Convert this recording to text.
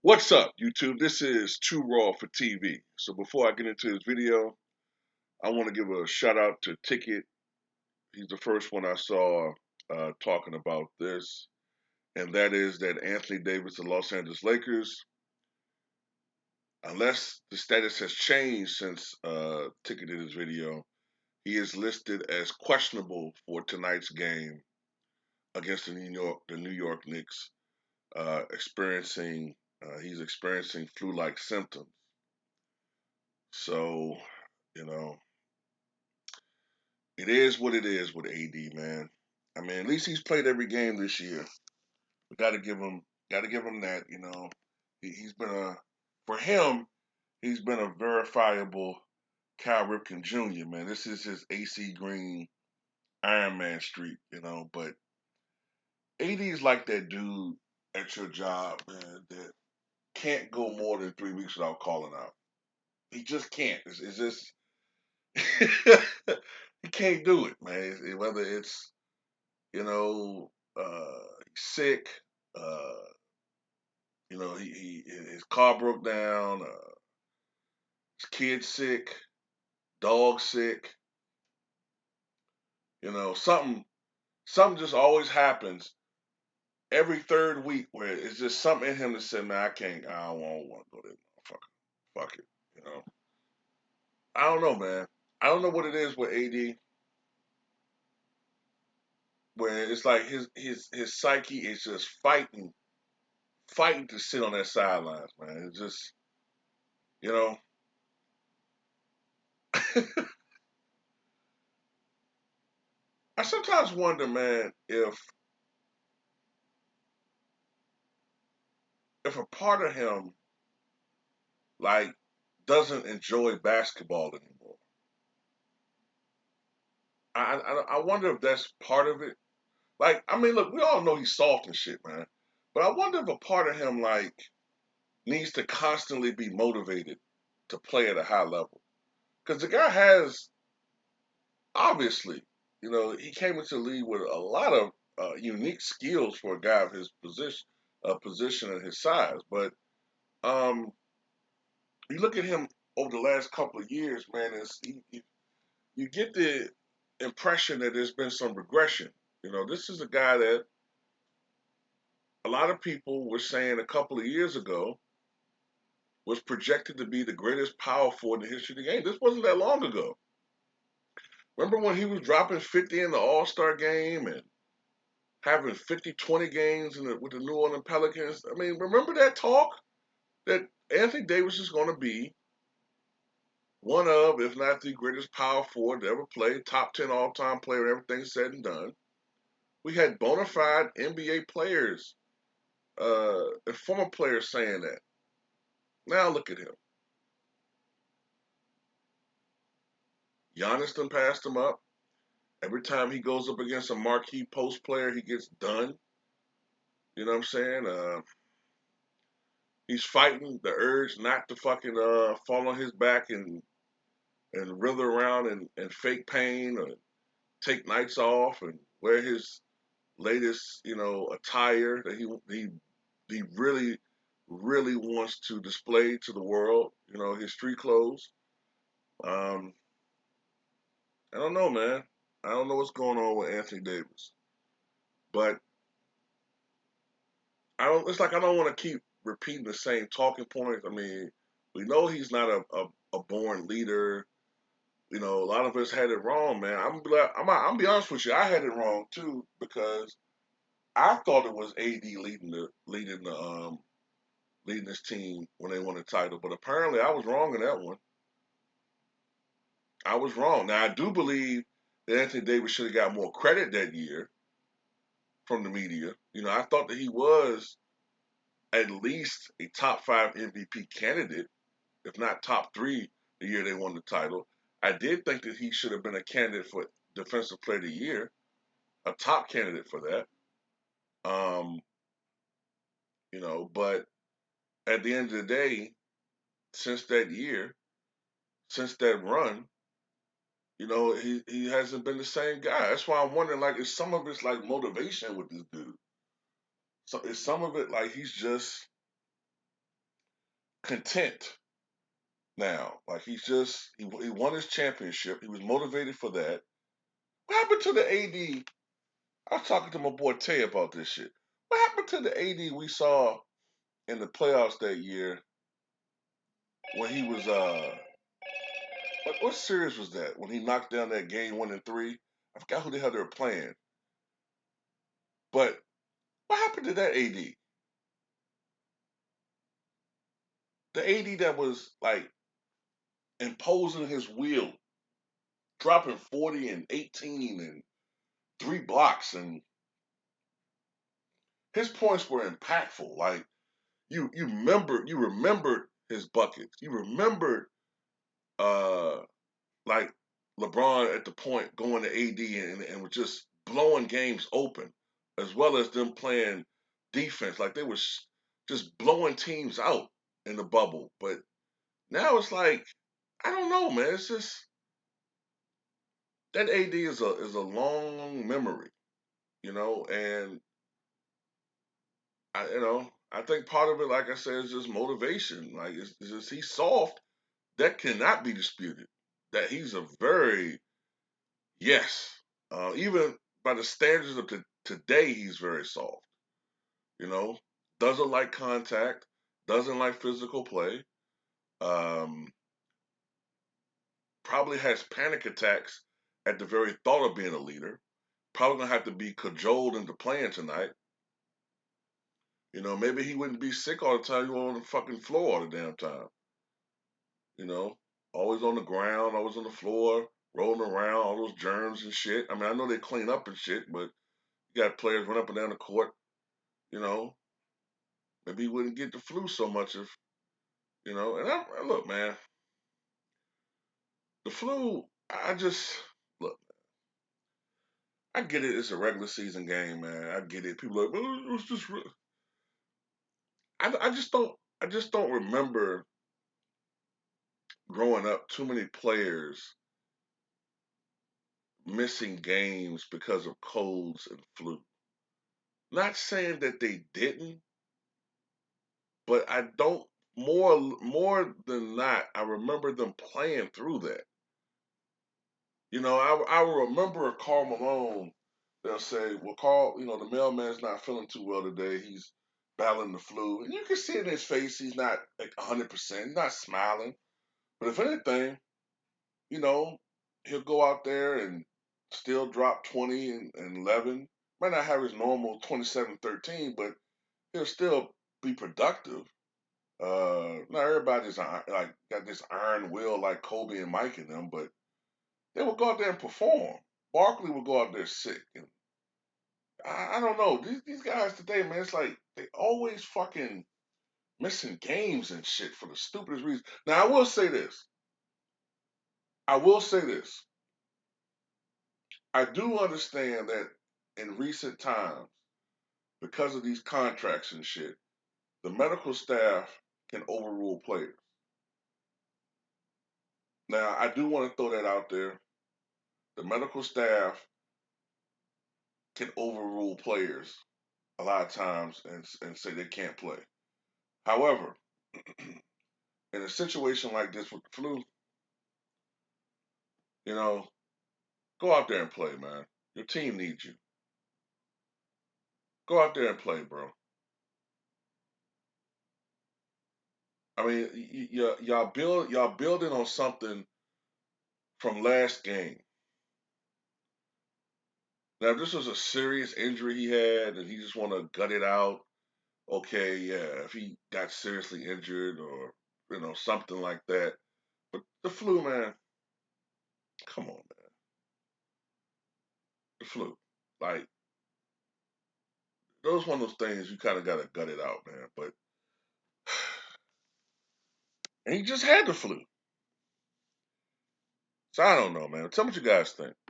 What's up, YouTube? This is Too Raw for TV. So before I get into this video, I want to give a shout out to Ticket. He's the first one I saw talking about this, and that is that Anthony Davis, the Los Angeles Lakers, unless the status has changed since Ticket did his video, he is listed as questionable for tonight's game against the New York Knicks, experiencing he's experiencing flu-like symptoms. So, you know, it is what it is with AD, man. I mean, at least he's played every game this year. We got to give him that. He's been for him, he's been a verifiable Cal Ripken Jr. Man, this is his AC Green Iron Man streak. But AD is like that dude at your job, man, that can't go more than 3 weeks without calling out. He just can't. It's just he can't do it, man. Whether it's sick. Uh, his car broke down. His kid sick, dog sick. Something just always happens every third week where it's just something in him that said, "Man, I can't. I don't want to go there. Fuck it." You know. I don't know, man. I don't know what it is with AD, where it's like his psyche is just fighting to sit on that sidelines, man. It's just you know. I sometimes wonder, man, if a part of him like doesn't enjoy basketball anymore. I wonder if that's part of it. Like, I mean, look, we all know he's soft and shit, man. But I wonder if a part of him like needs to constantly be motivated to play at a high level. Because the guy has obviously, he came into the league with a lot of unique skills for a guy of his position and his size. But um, you look at him over the last couple of years, man. You get the impression that there's been some regression. This is a guy that a lot of people were saying a couple of years ago was projected to be the greatest power forward in the history of the game. This wasn't that long ago. Remember when he was dropping 50 in the All-Star game and having 50-20 games with the New Orleans Pelicans? I mean, remember that talk that Anthony Davis is going to be one of, if not the greatest power forward to ever play, top 10 all-time player, everything said and done. We had bona fide NBA players, and former players saying that. Now look at him. Giannis done passed him up. Every time he goes up against a marquee post player, he gets done. You know what I'm saying? He's fighting the urge not to fucking fall on his back and writher around and fake pain or take nights off and wear his latest, attire that he really, really wants to display to the world. His street clothes. Um, I don't know, man. I don't know what's going on with Anthony Davis, but I don't. It's like I don't want to keep repeating the same talking points. I mean, we know he's not a born leader. A lot of us had it wrong, man. I'm be honest with you. I had it wrong too because I thought it was AD leading this team when they won the title, but apparently I was wrong in that one. I was wrong. Now I do believe that Anthony Davis should have got more credit that year from the media. I thought that he was at least a top five MVP candidate, if not top three, the year they won the title. I did think that he should have been a candidate for Defensive Player of the Year, a top candidate for that. Um, but at the end of the day, since that year, since that run, he hasn't been the same guy. That's why I'm wondering, like, is some of it's like motivation with this dude? So is some of it like he's just content now. Like he won his championship. He was motivated for that. What happened to the AD? I was talking to my boy Tay about this shit. What happened to the AD we saw in the playoffs that year when he was what series was that? When he knocked down that game 1-3? I forgot who the hell they were playing. But what happened to that AD? The AD that was like imposing his will, dropping 40 and 18 and 3 blocks, and his points were impactful. Like you remembered his buckets. You remembered uh like LeBron at the point going to AD and was just blowing games open, as well as them playing defense. Like they were just blowing teams out in the bubble. But now it's like I don't know, man. It's just that AD is a long memory, and I think part of it, like I said, is just motivation. Like it's just he's soft. That cannot be disputed. That he's a very yes, even by the standards of today, he's very soft. You know, doesn't like contact, doesn't like physical play. Um, Probably has panic attacks at the very thought of being a leader. Probably gonna have to be cajoled into playing tonight. Maybe he wouldn't be sick all the time. He was on the fucking floor all the damn time. You know, always on the ground, always on the floor, rolling around, all those germs and shit. I mean, I know they clean up and shit, but you got players run up and down the court. You know, maybe he wouldn't get the flu so much if And look, man, the flu. I just look. I get it. It's a regular season game, man. I get it. People are like, well, it was just. I just don't. I just don't remember growing up too many players missing games because of colds and flu. Not saying that they didn't, but I don't. More than not, I remember them playing through that. I remember Carl Malone. They'll say, "Well, Carl, the mailman's not feeling too well today. He's battling the flu," and you can see in his face he's not like 100%, not smiling. But if anything, you know, he'll go out there and still drop 20 and 11. Might not have his normal 27-13, but he'll still be productive. Not everybody's like got this iron will like Kobe and Mike in them, but they will go out there and perform. Barkley will go out there sick, and I don't know these guys today, man. It's like they always fucking missing games and shit for the stupidest reason. Now I will say this. I will say this. I do understand that in recent times, because of these contracts and shit, the medical staff can overrule players. Now I do want to throw that out there. The medical staff can overrule players a lot of times and say they can't play. However, in a situation like this with the flu, you know, go out there and play, man. Your team needs you. Go out there and play, bro. I mean, y'all building on something from last game. Now, if this was a serious injury he had and he just want to gut it out, okay, yeah. If he got seriously injured or something like that, but the flu, man, come on, man, the flu, like those one of those things you kind of gotta gut it out, man. But and he just had the flu. So I don't know, man. Tell me what you guys think.